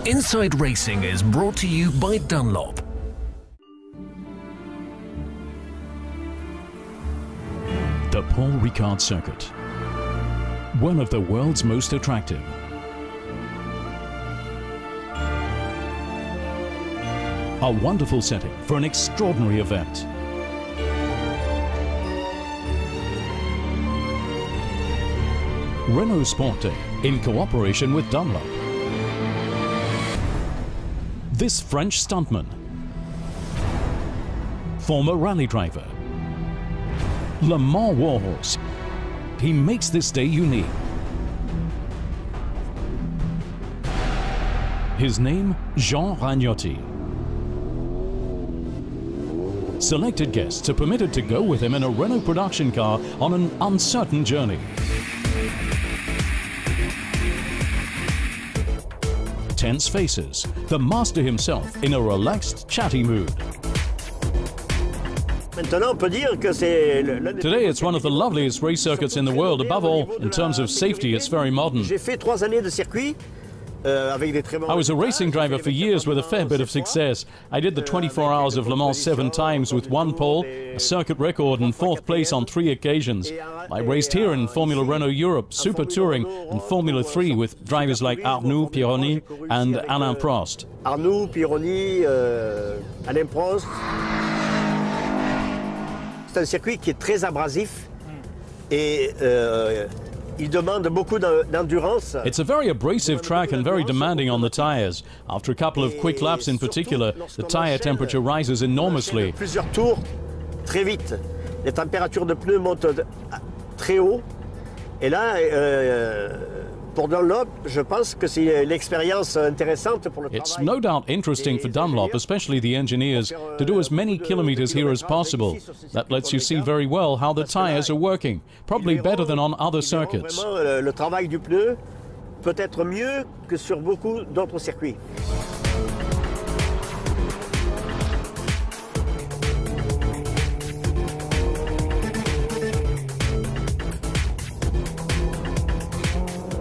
Inside Racing is brought to you by Dunlop. The Paul Ricard circuit, one of the world's most attractive. A wonderful setting for an extraordinary event. Renault Sport Day in cooperation with Dunlop. This French stuntman, former rally driver, Le Mans warhorse, he makes this day unique. His name, Jean Rinotti. Selected guests are permitted to go with him in a Renault production car on an uncertain journey. Tense faces, the master himself in a relaxed, chatty mood. Today it's one of the loveliest race circuits in the world. Above all, in terms of safety, it's very modern. I was a racing driver for years with a fair bit of success. I did the 24 hours of Le Mans 7 times with 1 pole, a circuit record and 4th place on 3 occasions. I raced here in Formula Renault Europe, Super Touring and Formula 3 with drivers like Arnoux, Pironi and Alain Prost. Arnoux, Pironi, Alain Prost. C'est un circuit qui est très abrasif et il demande beaucoup d'endurance. It's a very abrasive track and very demanding on the tires. After a couple of quick laps in particular, the tire temperature rises enormously. Plusieurs tours, très vite. Les températures de pneus montent très haut. Et là, pour Dunlop, je pense que c'est l'expérience intéressante pour le travail. It's no doubt interesting for Dunlop, especially the engineers, to do as many kilometers here as possible. That lets you see very well how the tires are working, probably better than on other circuits. Le travail du pneu peut être mieux que sur beaucoup d'autres circuits.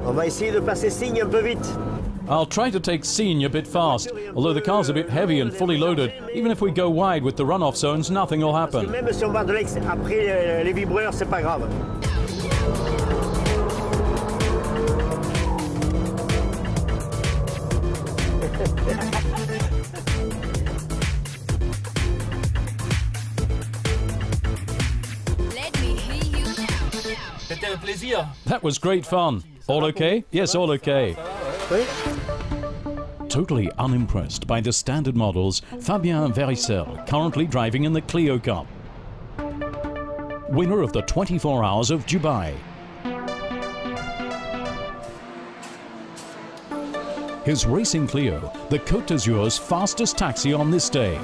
On va essayer de passer signe un peu vite. I'll try to take signe a bit fast, although the car's a bit heavy and fully loaded. Even if we go wide with the runoff zones, nothing will happen. Même si on va de après les vibreurs, c'est pas grave. C'était un plaisir. That was great fun. All okay? Yes, all okay. Totally unimpressed by the standard models, Fabien Verissel, currently driving in the Clio Cup. Winner of the 24 Hours of Dubai. His racing Clio, the Côte d'Azur's fastest taxi on this day.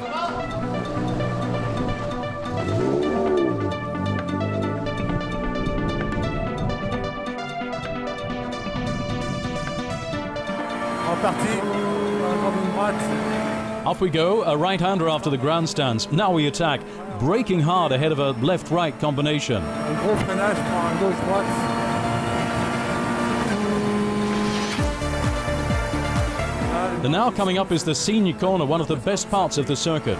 Off we go, a right-hander after the grandstands. Now we attack, braking hard ahead of a left-right combination. And now coming up is the Signe corner, one of the best parts of the circuit.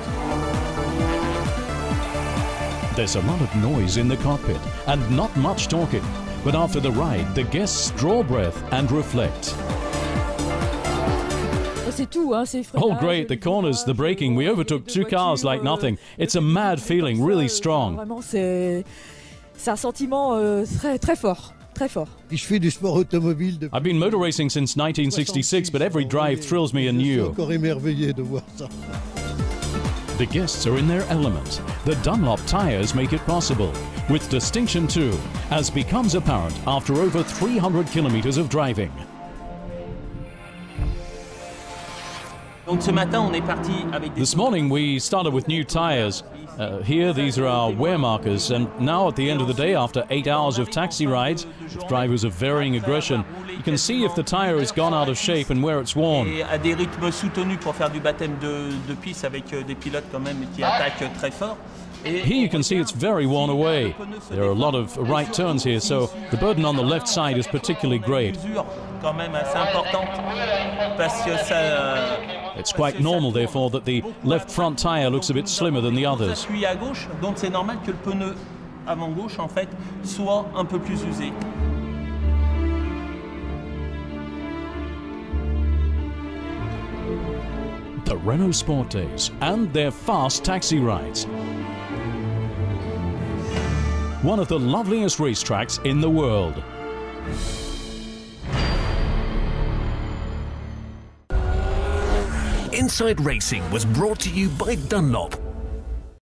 There's a lot of noise in the cockpit and not much talking. But after the ride, the guests draw breath and reflect. All great, the corners, the braking. We overtook 2 cars like nothing. It's a mad feeling, really strong. C'est un sentiment très fort. I've been motor racing since 1966, but every drive thrills me anew. The guests are in their element. The Dunlop tires make it possible. With distinction too, as becomes apparent after over 300 kilometers of driving. This morning we started with new tires. Here these are our wear markers, and now at the end of the day, after 8 hours of taxi rides with drivers of varying aggression, you can see if the tire has gone out of shape and where it's worn. À des rythmes soutenus pour faire du baptême de piste avec des pilotes quand même qui attaquent très fort. Here you can see it's very worn away. There are a lot of right turns here, so the burden on the left side is particularly great. It's quite normal, therefore, that the left front tyre looks a bit slimmer than the others. The Renault Sport Days and their fast taxi rides. One of the loveliest racetracks in the world. Inside Racing was brought to you by Dunlop.